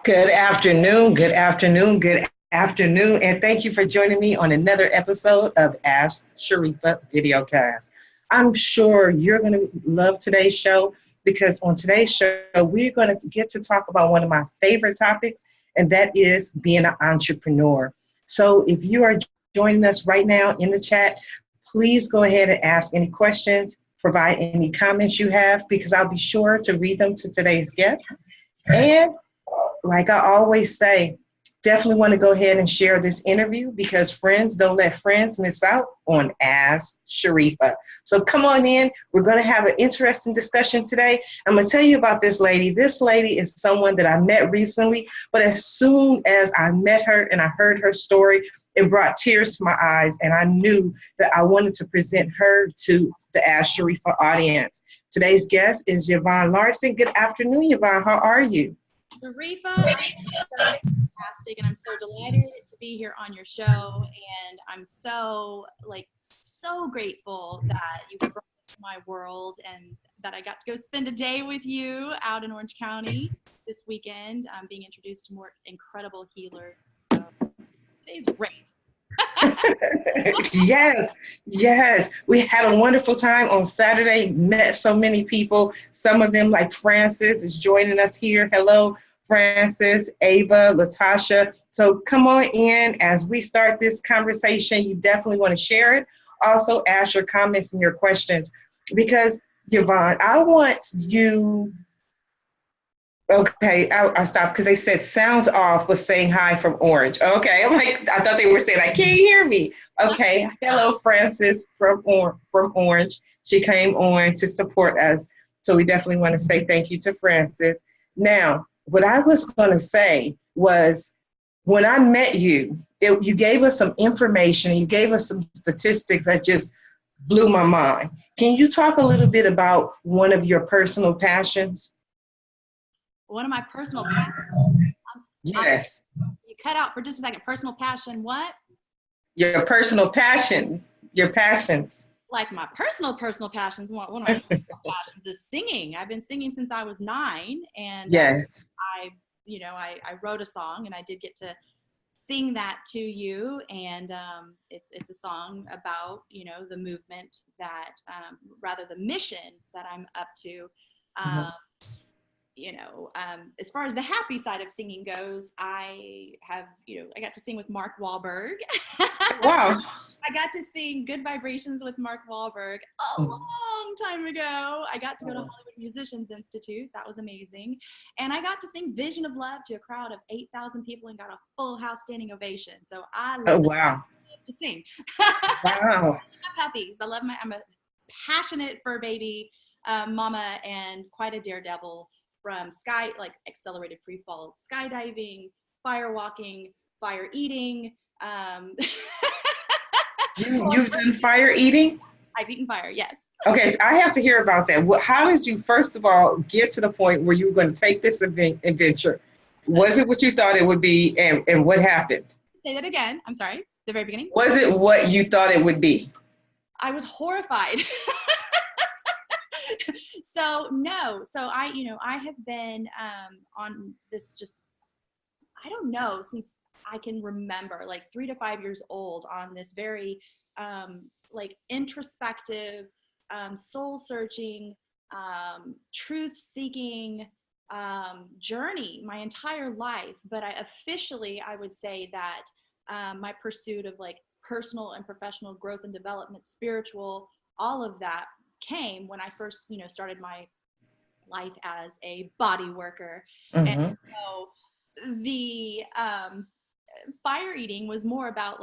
Good afternoon, good afternoon, good afternoon, and thank you for joining me on another episode of Ask Sharifah Videocast. I'm sure you're going to love today's show because on today's show, we're going to get to talk about one of my favorite topics, and that is being an entrepreneur. So if you are joining us right now in the chat, please go ahead and ask any questions, provide any comments you have, because I'll be sure to read them to today's guest. And like I always say, definitely want to go ahead and share this interview because friends don't let friends miss out on Ask Sharifah. So come on in. We're going to have an interesting discussion today. I'm going to tell you about this lady. This lady is someone that I met recently, but as soon as I met her and I heard her story, it brought tears to my eyes, and I knew that I wanted to present her to the Ask Sharifah audience. Today's guest is Yvonne Larson. Good afternoon, Yvonne. How are you? Sharifah, I'm so fantastic, and I'm so delighted to be here on your show, and I'm so grateful that you brought me to my world and that I got to go spend a day with you out in Orange County this weekend. I'm being introduced to more incredible healers, so today's great. Yes. We had a wonderful time on Saturday, met so many people. Some of them, like Francis, is joining us here. Hello, Francis, Ava, Latasha. So come on in as we start this conversation. You definitely want to share it. Also, ask your comments and your questions because, Yvonne, I want you... Okay, I stopped because they said sounds off was saying hi from Orange. Okay, I'm like, I thought they were saying, I can't hear me. Okay, hello, Francis from Orange. She came on to support us. So we definitely want to say thank you to Francis. Now, what I was going to say was when I met you, you gave us some information, you gave us some statistics that just blew my mind. Can you talk a little bit about one of your personal passions? One of my personal passions. Yes. You cut out for just a second. Personal passion, what? Your personal passion, your passions. Like my personal passions. One of my personal passions is singing. I've been singing since I was 9, and yes, I wrote a song, and I did get to sing that to you, and it's a song about the movement that rather the mission that I'm up to. As far as the happy side of singing goes, I got to sing with Mark Wahlberg. Wow. I got to sing Good Vibrations with Mark Wahlberg a long time ago. I got to go to Hollywood Musicians Institute. That was amazing. And I got to sing Vision of Love to a crowd of 8,000 people and got a full house standing ovation. So I love to sing. Wow. I'm happy. So I'm a passionate fur baby mama and quite a daredevil. From accelerated free fall, skydiving, fire walking, fire eating. You've done fire eating? I've eaten fire, yes. Okay, I have to hear about that. How did you, first of all, get to the point where you were going to take this adventure? Was it what you thought it would be, and what happened? Say that again. I'm sorry. The very beginning. Was it what you thought it would be? I was horrified. So no, I have been on this I don't know, since I can remember, like 3 to 5 years old, on this very introspective, soul searching, truth seeking journey my entire life. But I would say that my pursuit of personal and professional growth and development, spiritual, all of that came when I first, started my life as a body worker. And so the fire eating was more about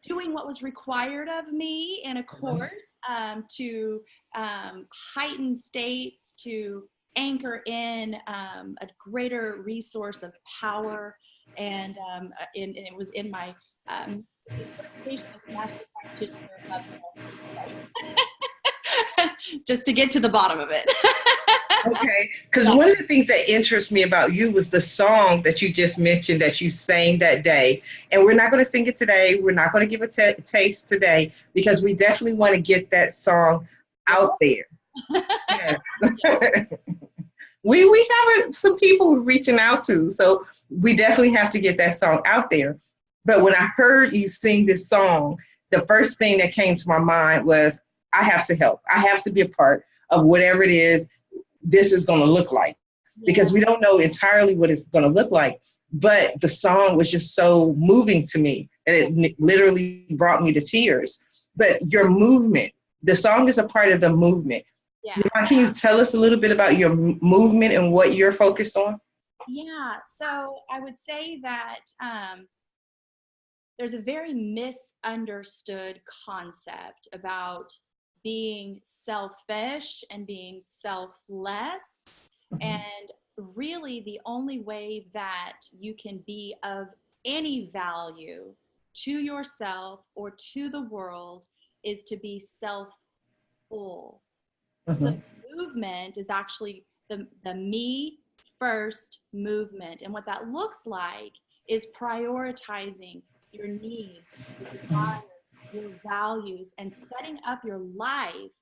doing what was required of me in a course to heighten states, to anchor in a greater resource of power. And it was in my certification as a master practitioner of just to get to the bottom of it. Okay, because one of the things that interests me about you was the song that you just mentioned that you sang that day. And we're not going to sing it today. We're not going to give a taste today because we definitely want to get that song out there. Yes. We have some people we're reaching out to, so we definitely have to get that song out there. But when I heard you sing this song, the first thing that came to my mind was, I have to help. I have to be a part of whatever it is this is going to look like, because we don't know entirely what it's going to look like. But the song was just so moving to me that it literally brought me to tears. But your movement, the song is a part of the movement. Yeah. Can you tell us a little bit about your movement and what you're focused on? Yeah, so I would say that there's a very misunderstood concept about being selfish and being selfless. Mm-hmm. And really the only way that you can be of any value to yourself or to the world is to be self-full. Mm-hmm. So movement is actually the me first movement. And what that looks like is prioritizing your needs, your desires, your values, and setting up your life.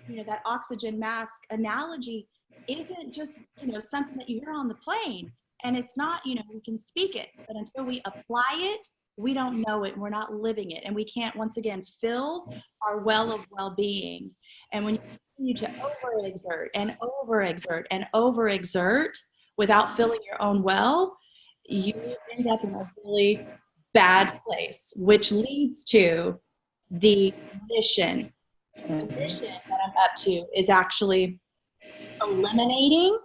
You know, that oxygen mask analogy isn't just, something that you hear on the plane. And it's not, we can speak it, but until we apply it, we don't know it, and we're not living it. And we can't, once again, fill our well of well-being. And when you continue to overexert and overexert and overexert without filling your own well, you end up in a really bad place, which leads to the mission. The mission that I'm up to is actually eliminating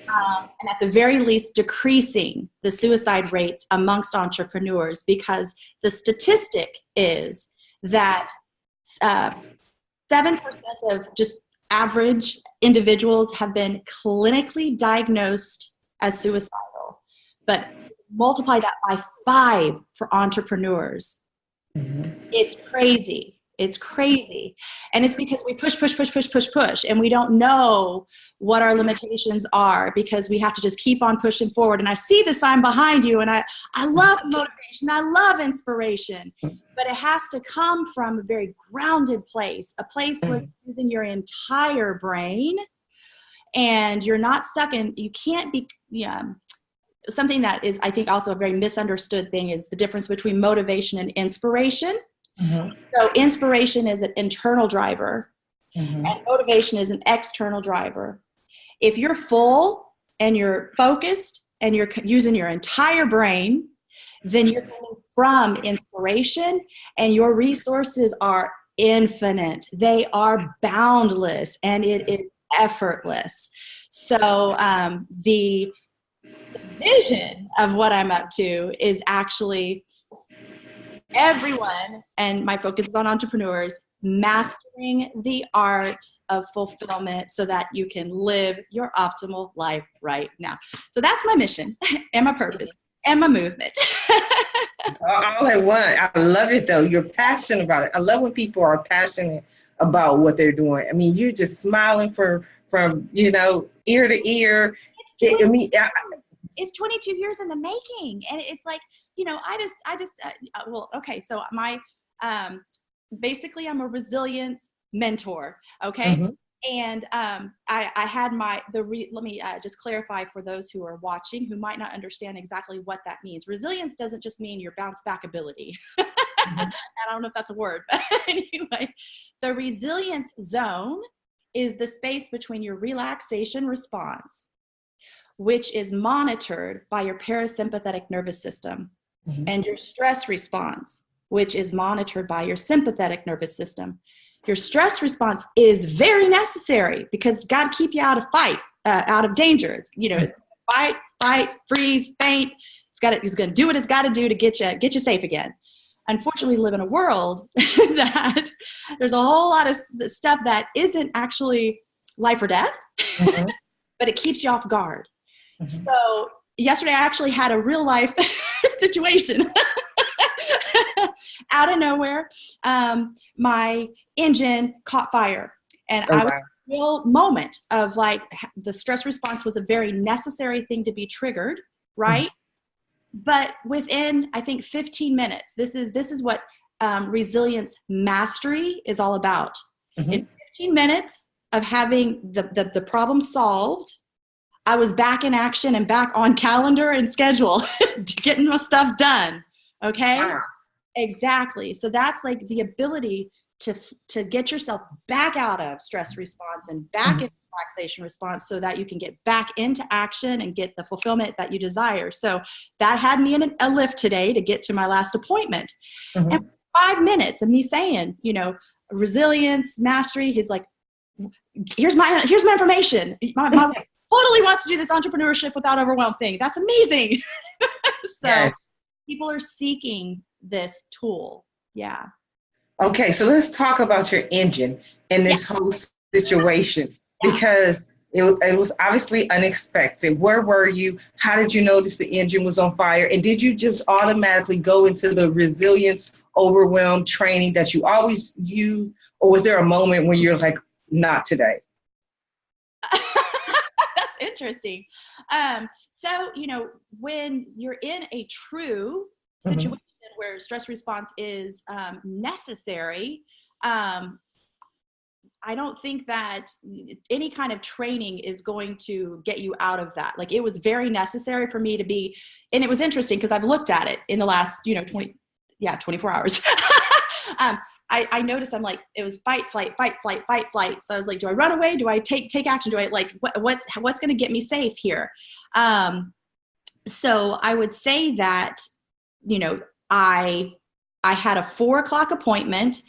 and at the very least decreasing the suicide rates amongst entrepreneurs, because the statistic is that 7% of just average individuals have been clinically diagnosed as suicidal, but multiply that by 5 for entrepreneurs. Mm-hmm. It's crazy. It's crazy. And it's because we push, and we don't know what our limitations are, because we have to just keep on pushing forward. And I see the sign behind you, and I love motivation. I love inspiration, but it has to come from a very grounded place, a place where you're using your entire brain and you're not stuck in, you can't be, something that is, I think, also a very misunderstood thing is the difference between motivation and inspiration. Mm-hmm. So inspiration is an internal driver, mm-hmm. and motivation is an external driver. If you're full and you're focused and you're using your entire brain, then you're coming from inspiration, and your resources are infinite. They are boundless, and it is effortless. So the vision of what I'm up to is actually everyone, and my focus is on entrepreneurs, mastering the art of fulfillment so that you can live your optimal life right now. So that's my mission and my purpose and my movement. All at one. I love it though. You're passionate about it. I love when people are passionate about what they're doing. I mean, you're just smiling from ear to ear. It's 22 years in the making, and it's like, okay. So basically I'm a resilience mentor. Okay. Mm-hmm. And I had let me just clarify for those who are watching who might not understand exactly what that means. Resilience doesn't just mean your bounce back ability. Mm-hmm. I don't know if that's a word, but anyway, the resilience zone is the space between your relaxation response, which is monitored by your parasympathetic nervous system, mm-hmm. and your stress response, which is monitored by your sympathetic nervous system. Your stress response is very necessary because it's got to keep you out of danger. It's, fight, freeze, faint. It's going to do what it's got to do to get you safe again. Unfortunately, we live in a world that there's a whole lot of stuff that isn't actually life or death, mm-hmm. but it keeps you off guard. Mm-hmm. So yesterday I actually had a real life situation out of nowhere. My engine caught fire, and I was in a real moment of like, the stress response was a very necessary thing to be triggered. Right. Mm-hmm. But within, I think 15 minutes, this is what resilience mastery is all about. Mm-hmm. In 15 minutes of having the problem solved, I was back in action and back on calendar and schedule, getting my stuff done. Okay. Wow. Exactly. So that's like the ability to get yourself back out of stress response and back into relaxation response so that you can get back into action and get the fulfillment that you desire. So that had me in a lift today to get to my last appointment. And 5 minutes of me saying, you know, resilience, mastery, he's like, here's my information. My totally wants to do this entrepreneurship without overwhelm thing. That's amazing. So yes. People are seeking this tool. Yeah. Okay, so let's talk about your engine in this whole situation, because it was obviously unexpected. Where were you? How did you notice the engine was on fire? And did you just automatically go into the resilience overwhelm training that you always use? Or was there a moment when you're like, not today? That's interesting. So, you know, when you're in a true situation, where stress response is necessary, I don't think that any kind of training is going to get you out of that. Like, it was very necessary for me to be, and it was interesting because I've looked at it in the last, 24 hours. I noticed I'm like, it was fight, flight. So I was like, do I run away? Do I take action? Do I like, what's going to get me safe here? So I would say that, I had a 4:00 appointment.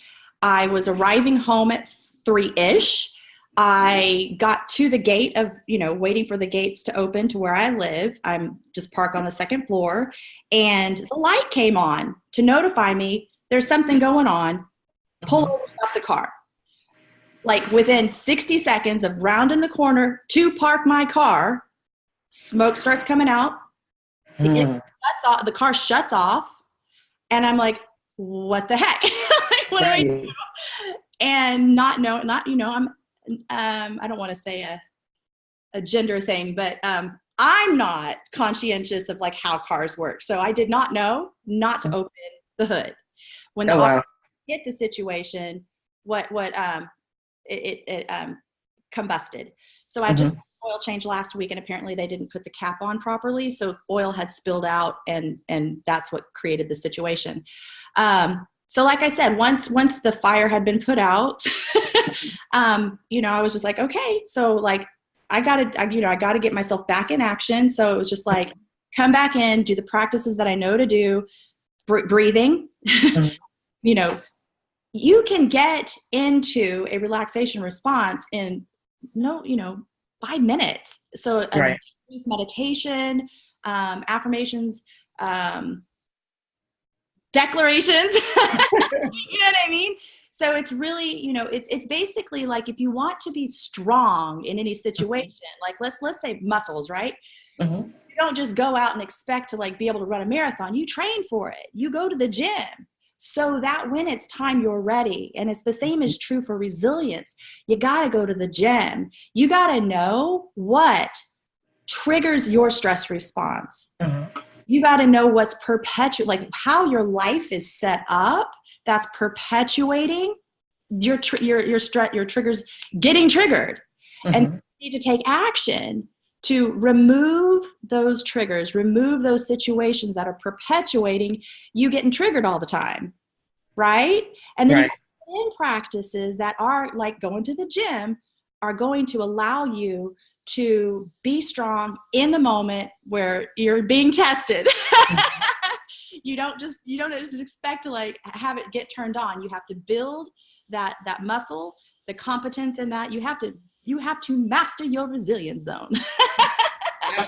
I was arriving home at 3-ish. I got to the gate of, waiting for the gates to open to where I live. I'm just parked on the second floor, and the light came on to notify me there's something going on. Pull over, stop the car. Like within 60 seconds of rounding the corner to park my car, smoke starts coming out. It shuts off, the car shuts off. And I'm like, what the heck? Like, what do I do? And I don't want to say a gender thing, but I'm not conscientious of like how cars work. So I did not know not to open the hood. When the officer hit the situation, it combusted. So I just oil change last week, and apparently they didn't put the cap on properly, so oil had spilled out, and that's what created the situation. So like I said, once the fire had been put out, I was just like, okay, so like I gotta get myself back in action. So it was just like, come back in, do the practices that I know to do, breathing. You can get into a relaxation response in 5 minutes. So meditation, affirmations, declarations, you know what I mean? So it's really, it's basically like, if you want to be strong in any situation, like let's say muscles, right? You don't just go out and expect to like be able to run a marathon. You train for it. You go to the gym so that when it's time, you're ready. And it's the same is true for resilience. You got to go to the gym. You got to know what triggers your stress response. You got to know what's like how your life is set up. That's perpetuating your triggers getting triggered. And you need to take action to remove those triggers, remove those situations that are perpetuating you getting triggered all the time, right? And then in practices that are like going to the gym are going to allow you to be strong in the moment where you're being tested. You don't just expect to like have it get turned on. You have to build that muscle, the competence in that. You have to master your resilience zone.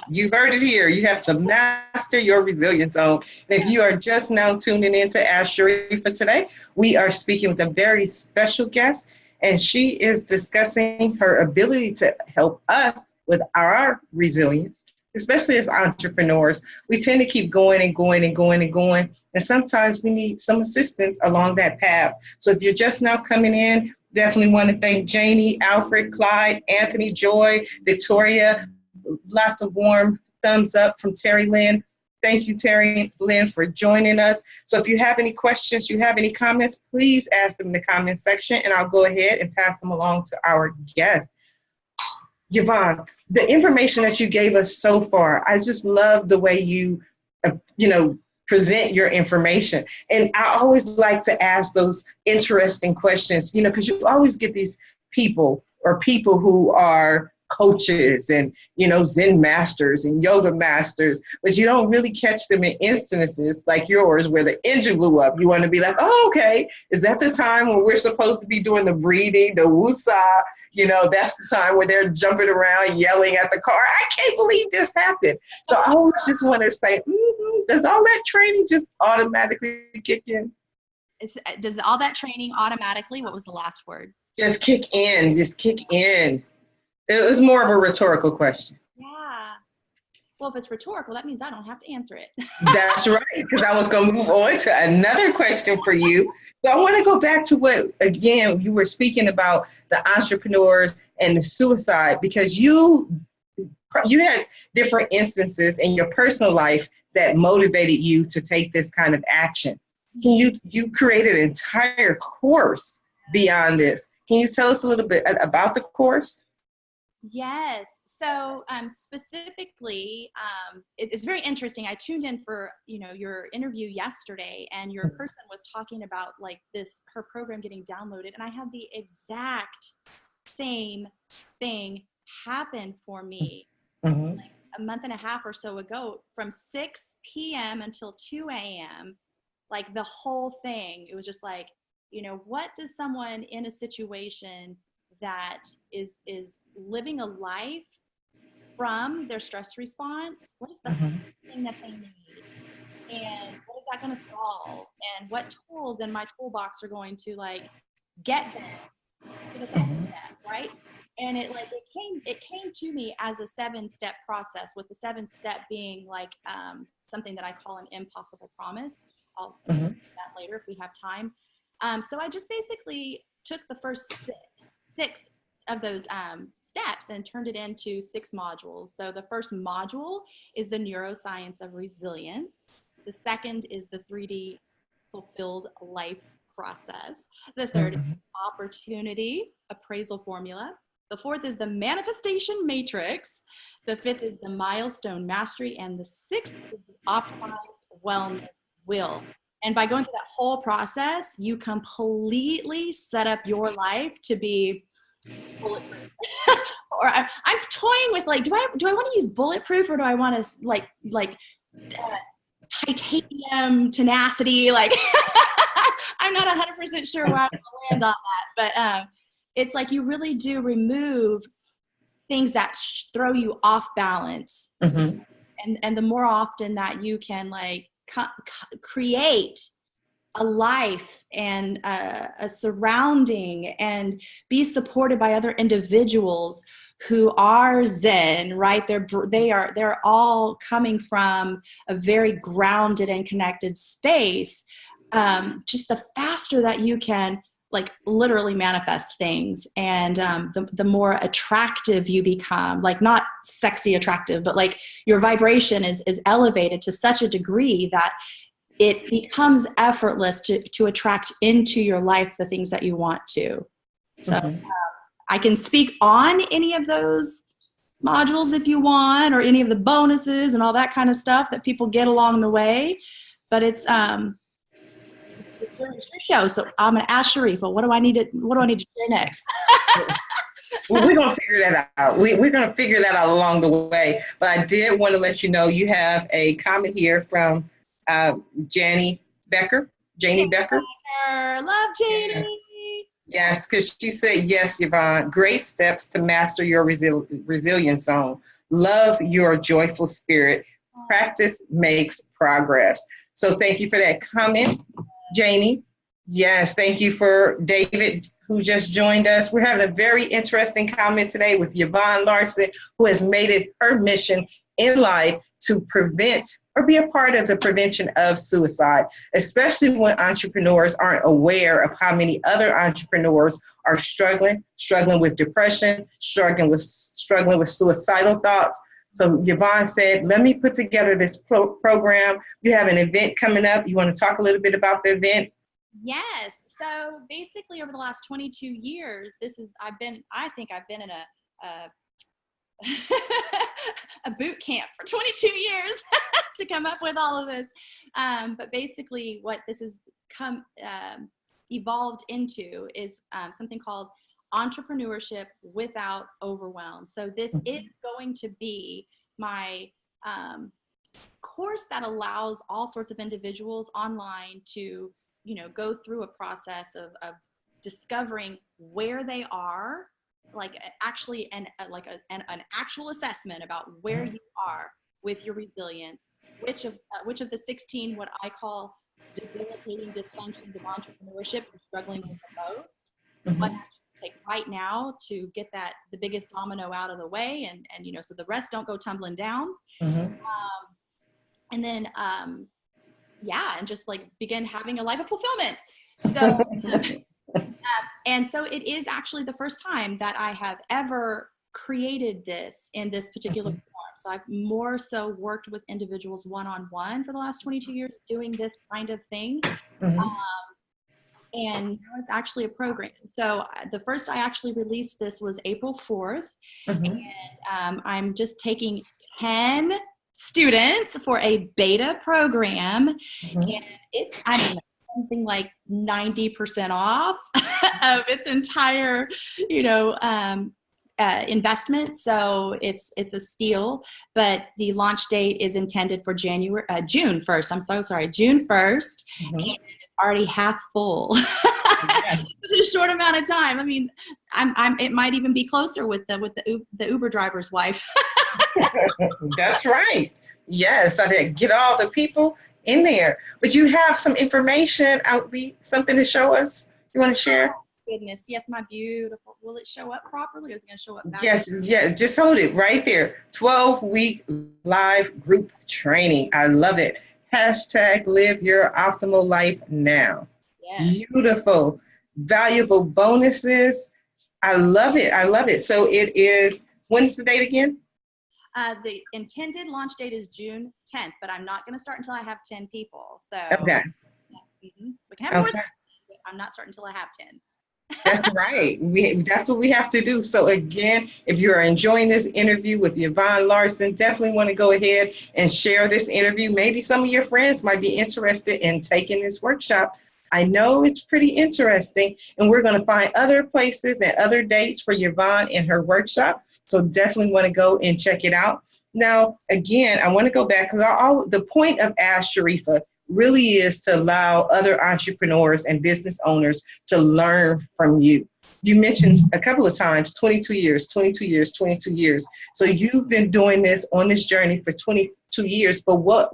You heard it here. You have to master your resilience zone. And if you are just now tuning in to Ask Sharifah today, we are speaking with a very special guest, and she is discussing her ability to help us with our resilience, especially as entrepreneurs. We tend to keep going and going and going and going, and sometimes we need some assistance along that path. So if you're just now coming in, definitely want to thank Janie, Alfred, Clyde, Anthony, Joy, Victoria. Lots of warm thumbs up from Terry Lynn. Thank you, Terry Lynn, for joining us. So if you have any questions, you have any comments, please ask them in the comment section, and I'll go ahead and pass them along to our guest. Yvonne, the information that you gave us so far, I just love the way you, present your information. And I always like to ask those interesting questions, because you always get these people who are coaches and, Zen masters and yoga masters, but you don't really catch them in instances like yours where the engine blew up. You want to be like, oh, okay, is that the time when we're supposed to be doing the breathing, the woosah? That's the time where they're jumping around, yelling at the car. I can't believe this happened. So I always just want to say, does all that training just automatically kick in? Does all that training automatically, what was the last word? Just kick in. It was more of a rhetorical question. Yeah. Well, if it's rhetorical, that means I don't have to answer it. That's right, because I was going to move on to another question for you. So I want to go back to what, again, you were speaking about the entrepreneurs and the suicide, because you had different instances in your personal life that motivated you to take this kind of action. You created an entire course beyond this. Can you tell us a little bit about the course? Yes. So specifically, it's very interesting. I tuned in for, your interview yesterday, and your person was talking about like her program getting downloaded. And I had the exact same thing happen for me like a month and a half or so ago, from 6 p.m. until 2 a.m. Like the whole thing, it was just like, what does someone in a situation that is living a life from their stress response, what is the thing that they need, and what is that going to solve, and what tools in my toolbox are going to like get them to the next step, right? And it came to me as a 7-step process, with the 7th step being like something that I call an impossible promise. I'll do that later if we have time. So I just basically took the first 6 of those steps and turned it into 6 modules. So the first module is the neuroscience of resilience. The second is the 3D fulfilled life process. The third is opportunity appraisal formula. The 4th is the manifestation matrix. The 5th is the milestone mastery. And the 6th is the optimized wellness will. And by going through that whole process, you completely set up your life to be bulletproof. Or I'm toying with like, do I want to use bulletproof, or do I want to like titanium tenacity? Like, I'm not 100% sure where I'm going to land on that, but it's like you really do remove things that throw you off balance, and the more often that you can like create a life and a surrounding and be supported by other individuals who are Zen, right? They're all coming from a very grounded and connected space. Just the faster that you can like literally manifest things, and the more attractive you become, like not sexy attractive, but like your vibration is elevated to such a degree that it becomes effortless to attract into your life the things that you want to. So I can speak on any of those modules if you want, or any of the bonuses and all that kind of stuff that people get along the way. But it's your show, so I'm gonna ask Sharifah, what do I need to share next? Well, we're gonna figure that out. We're gonna figure that out along the way. But I did want to let you know you have a comment here from Janie Becker. Love Janie. Yes, because she said, yes, Yvonne, great steps to master your resilience zone. Love your joyful spirit. Practice makes progress. So thank you for that comment, Janie. Yes, thank you for David, who just joined us. We're having a very interesting comment today with Yvonne Larson, who has made it her mission in life to prevent or be a part of the prevention of suicide, especially when entrepreneurs aren't aware of how many other entrepreneurs are struggling with depression, struggling with suicidal thoughts. So Yvonne said, let me put together this program. You have an event coming up. You want to talk a little bit about the event? Yes. So basically over the last 22 years, I think I've been in a a boot camp for 22 years to come up with all of this. But basically what this has evolved into is something called Entrepreneurship Without Overwhelm. So this is going to be my course that allows all sorts of individuals online to, go through a process of discovering where they are, like actually an actual assessment about where you are with your resilience, which of the 16 what I call debilitating dysfunctions of entrepreneurship you're struggling with the most, what action to take right now to get the biggest domino out of the way, and so the rest don't go tumbling down. And then and just like begin having a life of fulfillment. So and so it is actually the first time that I have ever created this in this particular form. So I've more so worked with individuals one-on-one for the last 22 years doing this kind of thing. And now it's actually a program. So the first I actually released this was April 4th. And I'm just taking 10 students for a beta program. And it's, something like 90% off of its entire, investment. So it's a steal, but the launch date is intended for June 1st. I'm so sorry, June 1st. And it's already half full. It's a short amount of time. I mean, it might even be closer with the Uber driver's wife. That's right. Yes, I did get all the people in there, but you have some information, something to show us. You want to share? Goodness, yes, my beautiful. Will it show up properly, or is it going to show up backwards? Yes, just hold it right there. 12-week live group training. I love it. # live your optimal life now. Yes. Beautiful, valuable bonuses. I love it. I love it. So it is, when's the date again? The intended launch date is June 10th, but I'm not going to start until I have 10 people. So okay. We can have more than 10, but I'm not starting until I have 10. That's right. That's what we have to do. So again, if you're enjoying this interview with Yvonne Larson, definitely want to go ahead and share this interview. Maybe some of your friends might be interested in taking this workshop. I know it's pretty interesting, and we're going to find other places and other dates for Yvonne in her workshop. So definitely want to go and check it out. Now, again, I want to go back because the point of Ask Sharifah really is to allow other entrepreneurs and business owners to learn from you. You mentioned a couple of times, 22 years. So you've been doing this on this journey for 22 years, but what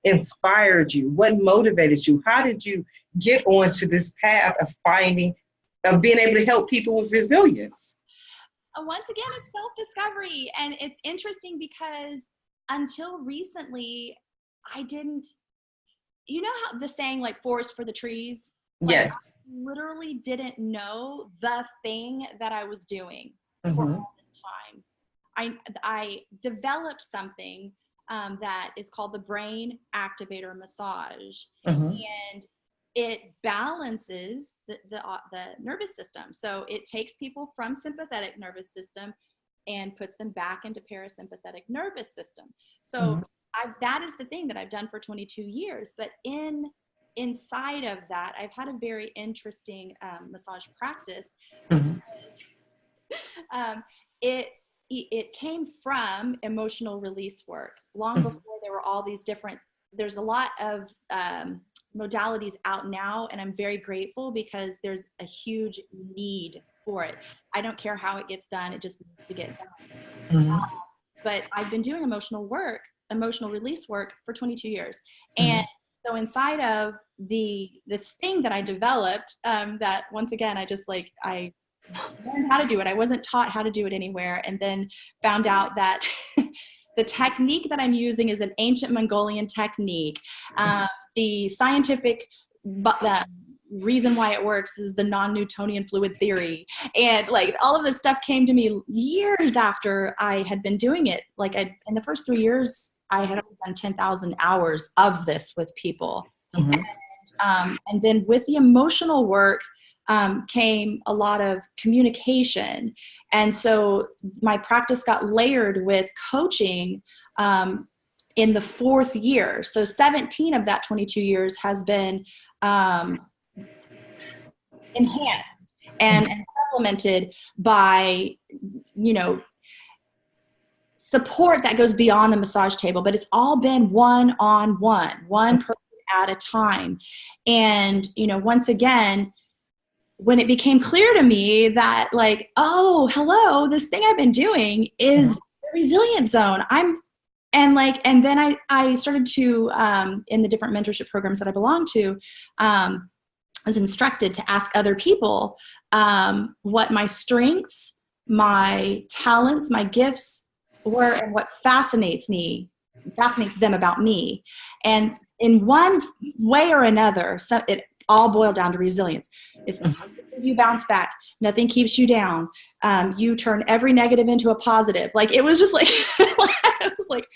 inspired you? What motivated you? How did you get onto this path of being able to help people with resilience? Once again, it's self-discovery. And it's interesting because until recently, I didn't, how the saying like forest for the trees? Yes. I literally didn't know the thing that I was doing for all this time. I developed something that is called the brain activator massage. And it balances the nervous system. So it takes people from sympathetic nervous system and puts them back into parasympathetic nervous system. So that is the thing that I've done for 22 years. But inside of that, I've had a very interesting massage practice. It came from emotional release work long before there were all these different. There's a lot of modalities out now, and I'm very grateful because there's a huge need for it. I don't care how it gets done, it just needs to get done. But I've been doing emotional release work for 22 years. And so inside of this thing that I developed, that once again, I learned how to do it. I wasn't taught how to do it anywhere, and then found out that the technique that I'm using is an ancient Mongolian technique. The scientific reason why it works is the non-Newtonian fluid theory. And like all of this stuff came to me years after I had been doing it. Like in the first 3 years, I had done 10,000 hours of this with people. And then with the emotional work, came a lot of communication. And so my practice got layered with coaching in the 4th year. So 17 of that 22 years has been enhanced and supplemented by, support that goes beyond the massage table, but it's all been one-on-one, one person at a time. And, once again, when it became clear to me that like, oh, hello, this thing I've been doing is the resilience zone. And then I started to, in the different mentorship programs that I belong to, I was instructed to ask other people what my strengths, my talents, my gifts were, and what fascinates them about me. And in one way or another, so it all boiled down to resilience. It's you bounce back. Nothing keeps you down. You turn every negative into a positive. Like, it was just like, it was like,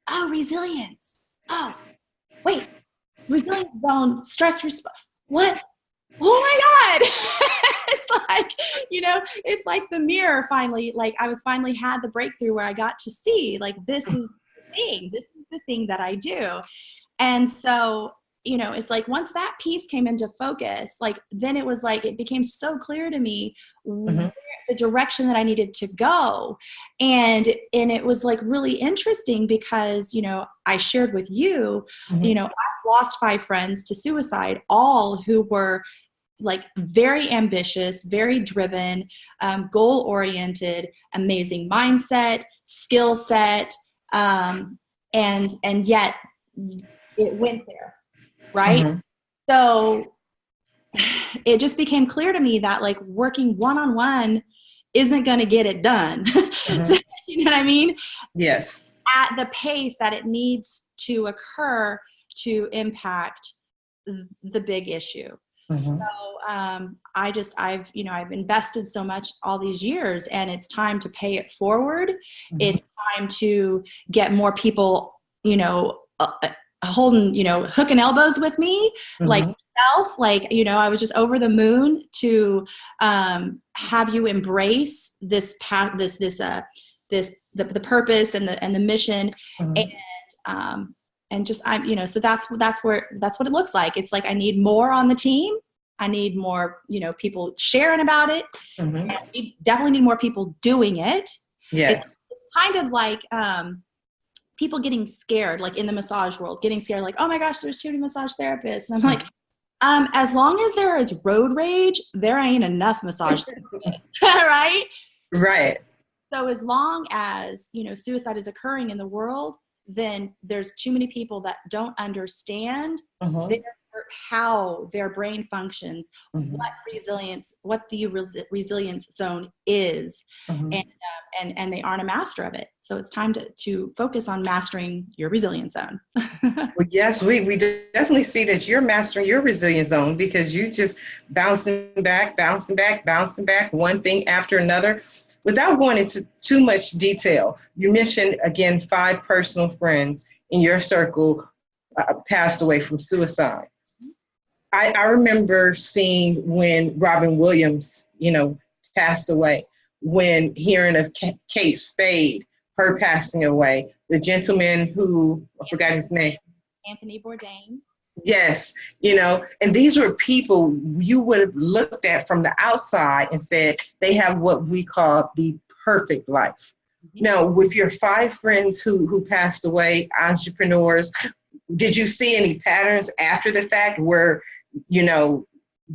oh, resilience. Oh, wait, resilience zone, stress response. What? Oh my God. It's like, it's like the mirror finally, like I was finally had the breakthrough where I got to see, like, this is the thing. This is the thing that I do. And so, it's like once that piece came into focus, like then it was like, it became so clear to me the direction that I needed to go. And it was like really interesting because, I shared with you, I've lost 5 friends to suicide, all who were like very ambitious, very driven, goal-oriented, amazing mindset, skill set. And yet it went there. Right. So it just became clear to me that like working one-on-one isn't going to get it done. So, you know what I mean? Yes. At the pace that it needs to occur to impact the big issue. So I've invested so much all these years, and it's time to pay it forward. It's time to get more people, holding, hooking elbows with me, like myself, like, I was just over the moon to have you embrace this path, the purpose and the mission, and just so that's what it looks like. It's like I need more on the team. I need more, people sharing about it. And I definitely need more people doing it. Yes. It's kind of like people getting scared, like in the massage world, getting scared, like, oh my gosh, there's too many massage therapists. And I'm like, as long as there is road rage, there ain't enough massage therapists, right? Right. So as long as, suicide is occurring in the world, then there's too many people that don't understand how their brain functions, what the resilience zone is, and they aren't a master of it. So it's time to focus on mastering your resilience zone. Well, yes, we definitely see that you're mastering your resilience zone, because you just bouncing back, one thing after another. Without going into too much detail, you mentioned, again, 5 personal friends in your circle passed away from suicide. I remember seeing when Robin Williams, passed away, when hearing of Kate Spade, her passing away, the gentleman who, I forgot his name. Anthony Bourdain. Yes, and these were people you would have looked at from the outside and said they have what we call the perfect life. Now, with your 5 friends who passed away, entrepreneurs, did you see any patterns after the fact where,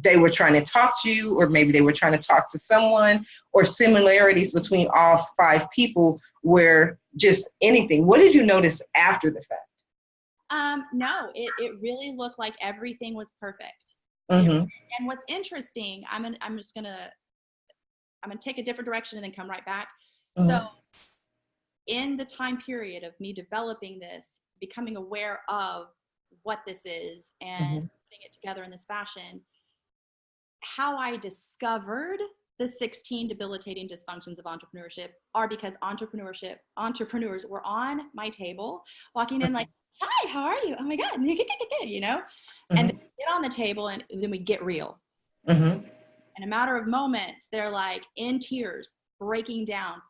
they were trying to talk to you, or maybe they were trying to talk to someone, or similarities between all 5 people where just anything? What did you notice after the fact? No, it really looked like everything was perfect. And what's interesting, I'm gonna take a different direction and then come right back. So in the time period of me developing this, becoming aware of what this is and putting it together in this fashion, how I discovered the 16 debilitating dysfunctions of entrepreneurship are because entrepreneurs were on my table, walking in like, hi, how are you? Oh my God, and they get on the table, and then we get real. In a matter of moments, they're like in tears, breaking down.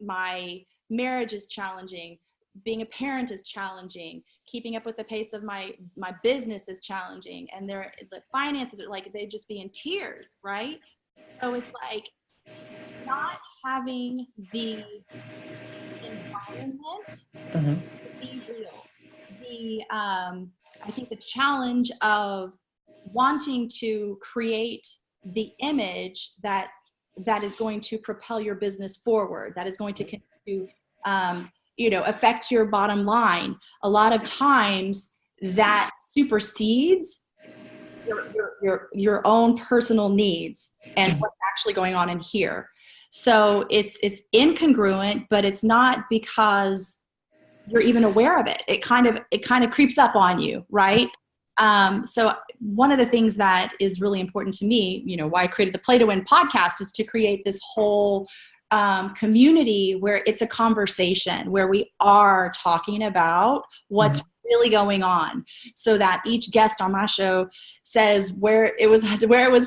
My marriage is challenging. Being a parent is challenging. Keeping up with the pace of my business is challenging. And the finances are like, they just be in tears, right? So it's like not having the environment to be real. I think the challenge of wanting to create the image that is going to propel your business forward, that is going to affect your bottom line. A lot of times that supersedes your own personal needs and what's actually going on in here. So it's incongruent, but it's not because you're even aware of it. It kind of creeps up on you, right? So one of the things that is really important to me, why I created the Play to Win podcast, is to create this whole community where it's a conversation, where we are talking about what's really going on, so that each guest on my show says where it was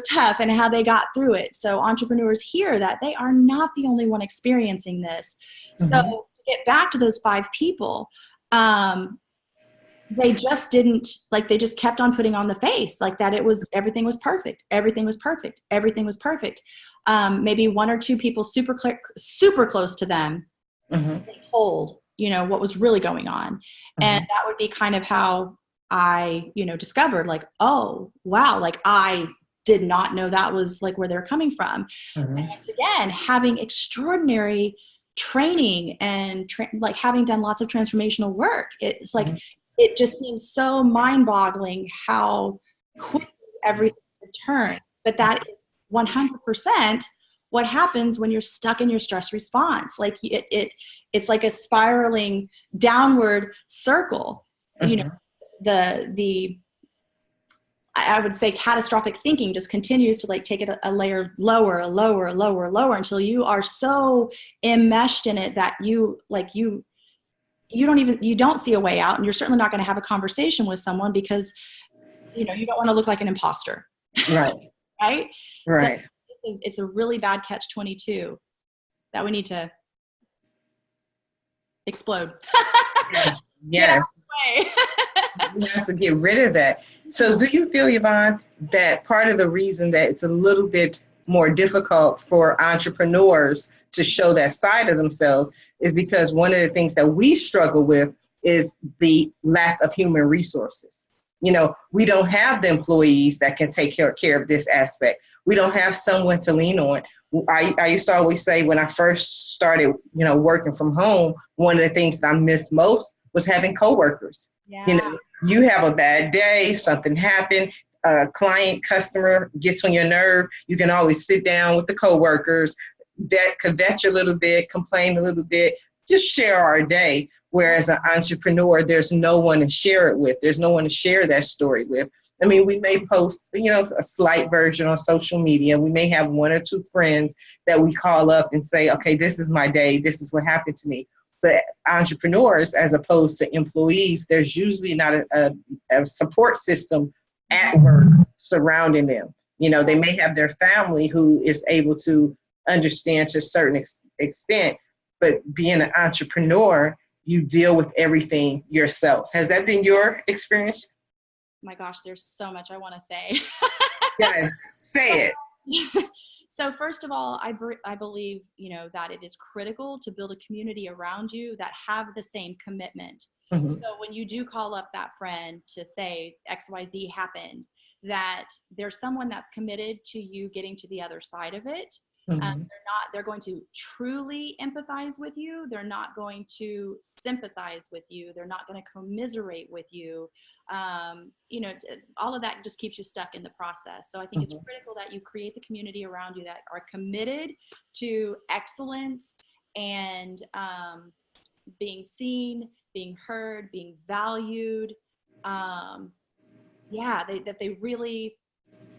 tough and how they got through it. So entrepreneurs hear that they are not the only one experiencing this. So to get back to those 5 people, they just didn't, like, they just kept on putting on the face like that. Everything was perfect. Everything was perfect. Everything was perfect. Maybe 1 or 2 people super close to them, they told, what was really going on. And that would be kind of how I, discovered, like, oh, wow, like I did not know that was like where they're coming from. And once again, having extraordinary training and like having done lots of transformational work, it's like, it just seems so mind-boggling how quickly everything can turn. But that is 100% what happens when you're stuck in your stress response. Like it's like a spiraling downward circle. I would say catastrophic thinking just continues to like take it a layer lower until you are so enmeshed in it that you don't see a way out, and you're certainly not going to have a conversation with someone because you don't want to look like an imposter. Right. Right. Right. So it's a really bad catch-22 that we need to explode. Yes. You have to get rid of that. So do you feel, Yvonne, that part of the reason that it's a little bit more difficult for entrepreneurs to show that side of themselves is because one of the things that we struggle with is the lack of human resources? We don't have the employees that can take care of this aspect. We don't have someone to lean on. I used to always say when I first started, working from home, one of the things that I missed most was having coworkers. Yeah. You have a bad day, something happened, a client, customer gets on your nerve. You can always sit down with the coworkers, kvetch a little bit, complain a little bit, just share our day. Whereas an entrepreneur, there's no one to share it with. There's no one to share that story with. I mean, we may post, a slight version on social media. We may have 1 or 2 friends that we call up and say, okay, this is my day. This is what happened to me. But entrepreneurs, as opposed to employees, there's usually not a support system at work surrounding them. They may have their family who is able to understand to a certain extent, but being an entrepreneur, you deal with everything yourself. Has that been your experience? My gosh, there's so much I want to say. Yes, say it. So first of all, I believe, that it is critical to build a community around you that have the same commitment. So when you do call up that friend to say XYZ happened, that there's someone that's committed to you getting to the other side of it. They're going to truly empathize with you. They're not going to sympathize with you. They're not going to commiserate with you. All of that just keeps you stuck in the process. So I think it's critical that you create the community around you that are committed to excellence and being seen, being heard, being valued. That they really,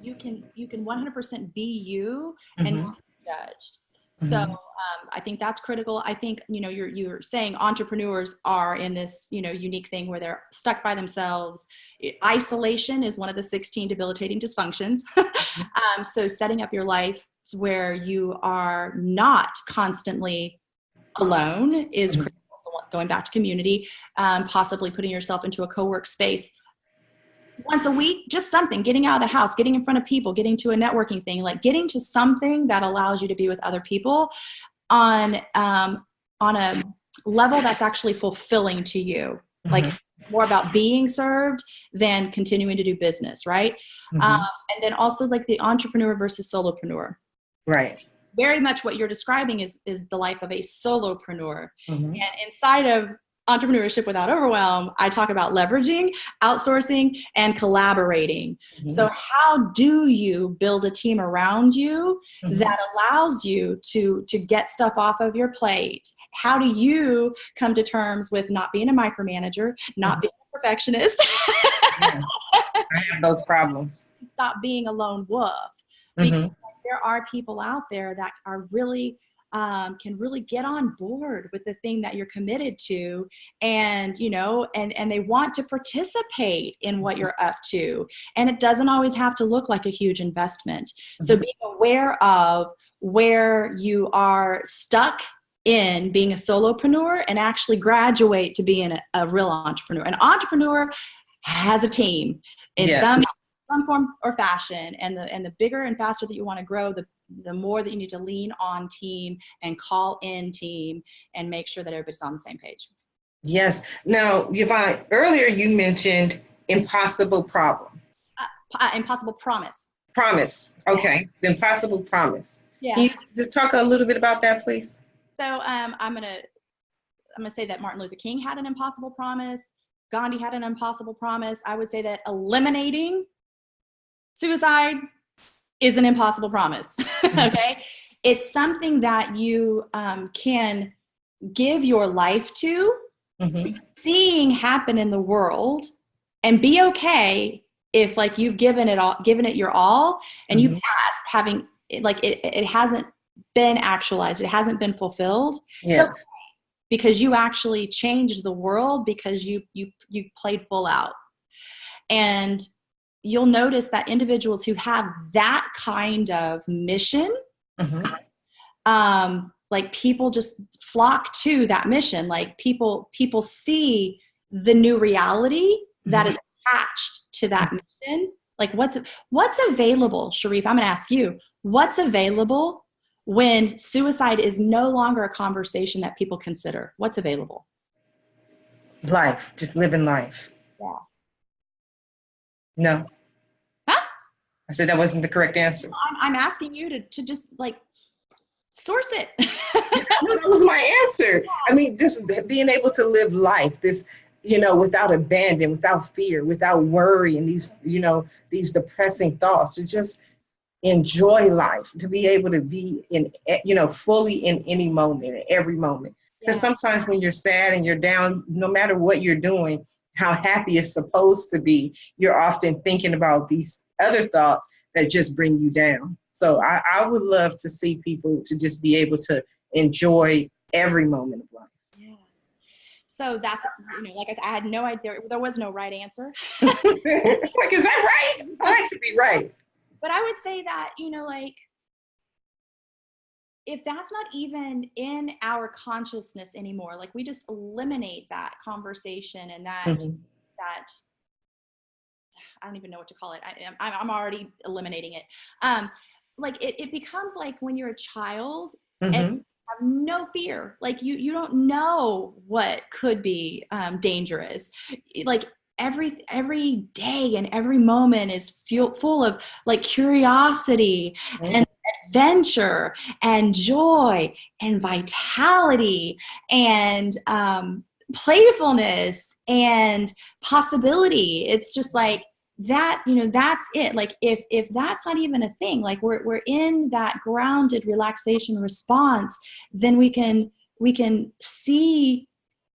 you can 100% be you and not be judged. So I think that's critical. I think, you're saying entrepreneurs are in this, unique thing where they're stuck by themselves. Isolation is one of the 16 debilitating dysfunctions. So setting up your life where you are not constantly alone is critical. So going back to community, possibly putting yourself into a co-work space once a week, just something, getting out of the house, getting in front of people, getting to a networking thing, like getting to something that allows you to be with other people on a level that's actually fulfilling to you. Like more about being served than continuing to do business, right? And then also like the entrepreneur versus solopreneur. Right. Very much what you're describing is the life of a solopreneur. And inside of Entrepreneurship Without Overwhelm, I talk about leveraging, outsourcing, and collaborating. So how do you build a team around you that allows you to get stuff off of your plate? How do you come to terms with not being a micromanager, not being a perfectionist? I have those problems. Stop being a lone wolf. Because there are people out there that are really can really get on board with the thing that you're committed to, and and they want to participate in what you're up to, and it doesn't always have to look like a huge investment. So being aware of where you are stuck in being a solopreneur and actually graduate to being a real entrepreneur. An entrepreneur has a team in some form or fashion, and the bigger and faster that you want to grow, the more that you need to lean on team and call in team and make sure that everybody's on the same page. Yes. Now, Yvonne, earlier you mentioned impossible problem. Impossible promise. Promise. Okay. The impossible promise. Yeah. Can you just talk a little bit about that, please? So I'm gonna say that Martin Luther King had an impossible promise. Gandhi had an impossible promise. I would say that eliminating suicide is an impossible promise. Okay. It's something that you can give your life to, seeing happen in the world, and be okay if like you've given it your all, and you passed having like it hasn't been actualized, it hasn't been fulfilled. Yeah. It's okay, because you actually changed the world because you played full out. And you'll notice that individuals who have that kind of mission, like people just flock to that mission. Like people see the new reality that is attached to that mission. Like what's available, Sharif? I'm going to ask you, what's available when suicide is no longer a conversation that people consider? What's available? Life, just living life. Yeah. No. Huh? I said that wasn't the correct answer. I'm asking you to just like source it. That was my answer. I mean, just being able to live life, this, without abandon, without fear, without worry, and these depressing thoughts, to just enjoy life, to be able to be in, fully in any moment, in every moment. Because sometimes when you're sad and you're down, no matter what you're doing, how happy it's supposed to be, you're often thinking about these other thoughts that just bring you down. So I would love to see people to just be able to enjoy every moment of life. Yeah. So that's, like I said, I had no idea. There was no right answer. Like, is that right? I like to be right. But I would say that, like, if that's not even in our consciousness anymore, like we just eliminate that conversation and that, that I don't even know what to call it. I'm already eliminating it. Like it becomes like when you're a child and you have no fear, like you don't know what could be dangerous. Like every day and every moment is full of like curiosity and adventure and joy and vitality and playfulness and possibility. It's just like that, that's it. Like if that's not even a thing, like we're in that grounded relaxation response, then we can see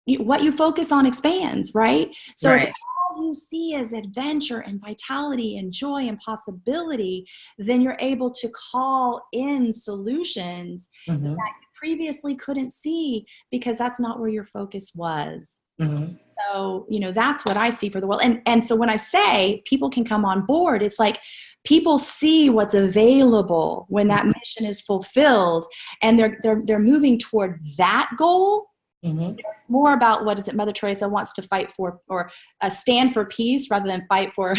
what you focus on expands, right? So right. If all you see is adventure and vitality and joy and possibility, then you're able to call in solutions that you previously couldn't see because that's not where your focus was. Mm-hmm. So, that's what I see for the world. And so when I say people can come on board, it's like people see what's available when that mission is fulfilled, and they're moving toward that goal. Mm-hmm. It's more about, what is it, Mother Teresa wants to fight for, or stand for peace rather than fight for,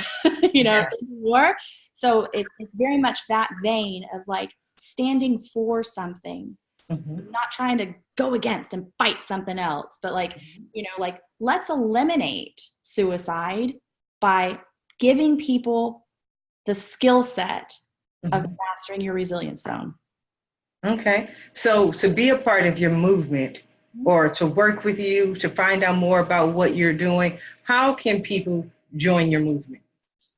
war. So it's very much that vein of like standing for something, Mm-hmm. not trying to go against and fight something else, but like, like let's eliminate suicide by giving people the skill set of mastering your resilience zone. Okay. So to be a part of your movement, or to work with you, to find out more about what you're doing, how can people join your movement?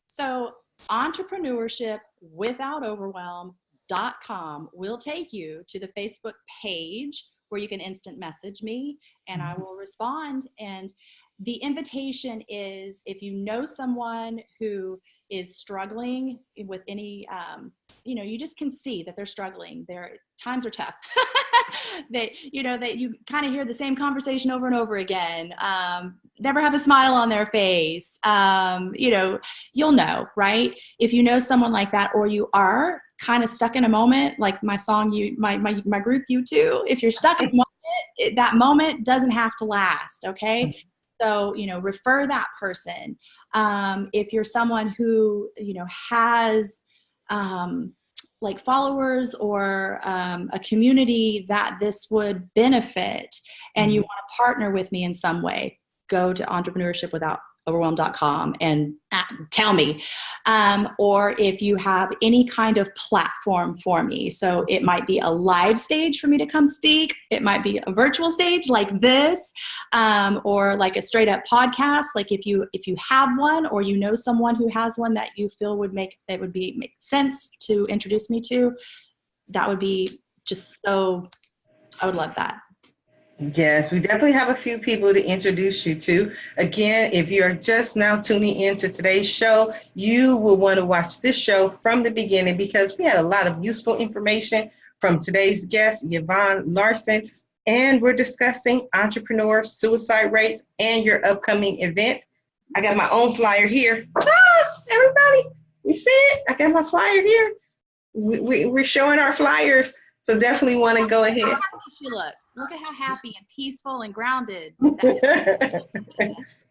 So Entrepreneurship Without Overwhelm.com will take you to the Facebook page where you can instant message me and I will respond. And the invitation is, if you know someone who is struggling with any, you just can see that they're struggling. Their times are tough. that you kind of hear the same conversation over and over again. Never have a smile on their face. You'll know, right? If you know someone like that, or you are kind of stuck in a moment, like my song, my group, you too. If you're stuck in a moment, that moment doesn't have to last. Okay. So, refer that person. If you're someone who, has like followers or a community that this would benefit, and you want to partner with me in some way, go to entrepreneurshipwithoutoverwhelm.com and tell me. Or if you have any kind of platform for me. So it might be a live stage for me to come speak. It might be a virtual stage like this, or like a straight up podcast. Like if you have one, or someone who has one that you feel would make sense to introduce me to, that would be just so, I would love that. Yes, we definitely have a few people to introduce you to. Again, if you're just now tuning into today's show, you will want to watch this show from the beginning, because we had a lot of useful information from today's guest, Yvonne Larson, and we're discussing entrepreneur suicide rates and your upcoming event. I got my own flyer here. Everybody, you see it? I got my flyer here. We're showing our flyers. So definitely want to go ahead. Look how happy she looks. Look at how happy and peaceful and grounded.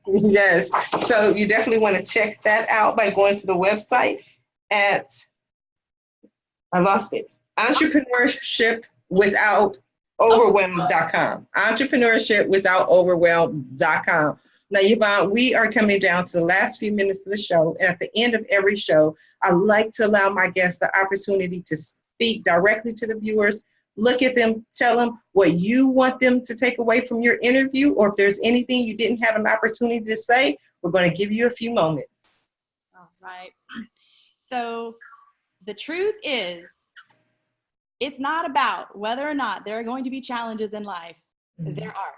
Yes. So you definitely want to check that out by going to the website at, I lost it, entrepreneurshipwithoutoverwhelm.com. Entrepreneurshipwithoutoverwhelm.com. Now, Yvonne, we are coming down to the last few minutes of the show. And at the end of every show, I like to allow my guests the opportunity to speak directly to the viewers, look at them, tell them what you want them to take away from your interview, or if there's anything you didn't have an opportunity to say, we're going to give you a few moments. All right. So the truth is, it's not about whether or not there are going to be challenges in life. There are.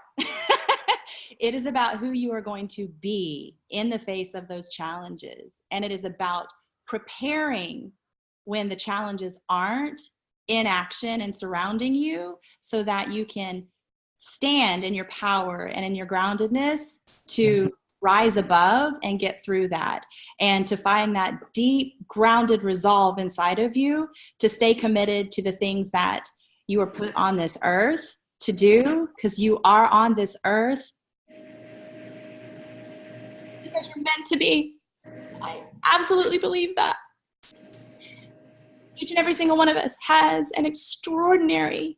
It is about who you are going to be in the face of those challenges. And it is about preparing when the challenges aren't in action and surrounding you, so that you can stand in your power and in your groundedness to rise above and get through that, and to find that deep grounded resolve inside of you to stay committed to the things that you are put on this earth to do, because you are on this earth because you're meant to be. I absolutely believe that. Each and every single one of us has an extraordinary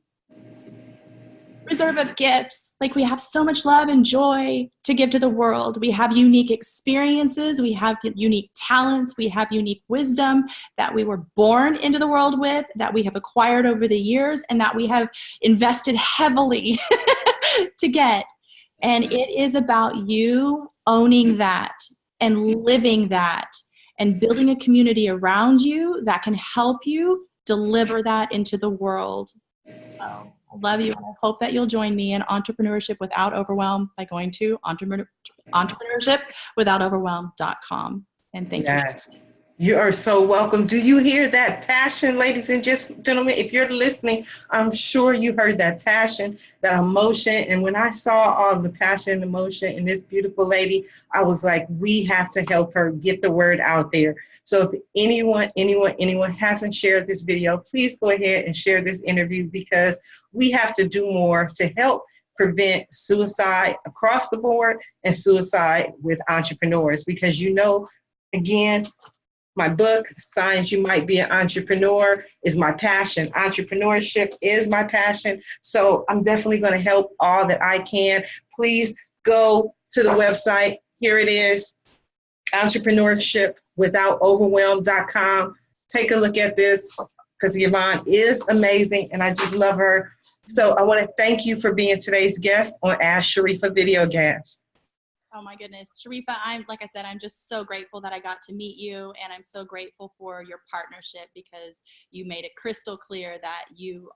reserve of gifts. Like, we have so much love and joy to give to the world. We have unique experiences. We have unique talents. We have unique wisdom that we were born into the world with, that we have acquired over the years, and that we have invested heavily to get. And it is about you owning that and living that, and building a community around you that can help you deliver that into the world. So I love you, and I hope that you'll join me in Entrepreneurship Without Overwhelm by going to entrepreneurshipwithoutoverwhelm.com. And thank you. You are so welcome. Do you hear that passion, ladies and gentlemen? If you're listening, I'm sure you heard that passion, that emotion. And when I saw all the passion and emotion in this beautiful lady, I was like, we have to help her get the word out there. So if anyone hasn't shared this video, please go ahead and share this interview, because we have to do more to help prevent suicide across the board and suicide with entrepreneurs. Because again, my book, Signs You Might Be an Entrepreneur, is my passion. Entrepreneurship is my passion. So I'm definitely going to help all that I can. Please go to the website. Here it is, Entrepreneurship Without Overwhelm.com. Take a look at this, because Yvonne is amazing and I just love her. So I want to thank you for being today's guest on Ask Sharifah Videocast. Oh my goodness, Sharifah, like I said, I'm just so grateful that I got to meet you, and I'm so grateful for your partnership, because you made it crystal clear that you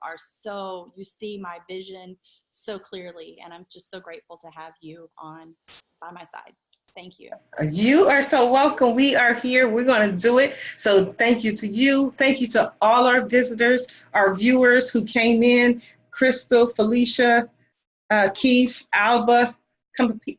see my vision so clearly, and I'm just so grateful to have you on by my side. Thank you. You are so welcome. We are here. We're going to do it. So thank you to you. Thank you to all our visitors, our viewers who came in, Crystal, Felicia, Keith, Alba,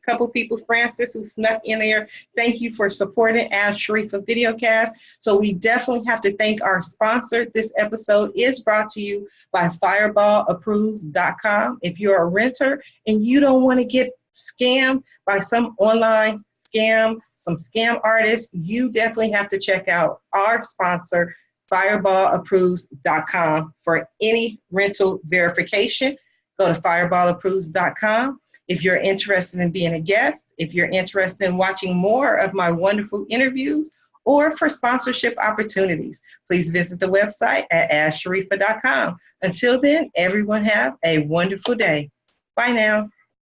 couple people, Francis, who snuck in there. Thank you for supporting Ask Sharifah Videocast. So we definitely have to thank our sponsor. This episode is brought to you by fireballapproves.com. If you're a renter and you don't want to get scammed by some online scam, some scam artists, you definitely have to check out our sponsor, fireballapproves.com, for any rental verification. Go to fireballapproves.com. If you're interested in being a guest, if you're interested in watching more of my wonderful interviews, or for sponsorship opportunities, please visit the website at AskSharifah.com. Until then, everyone have a wonderful day. Bye now.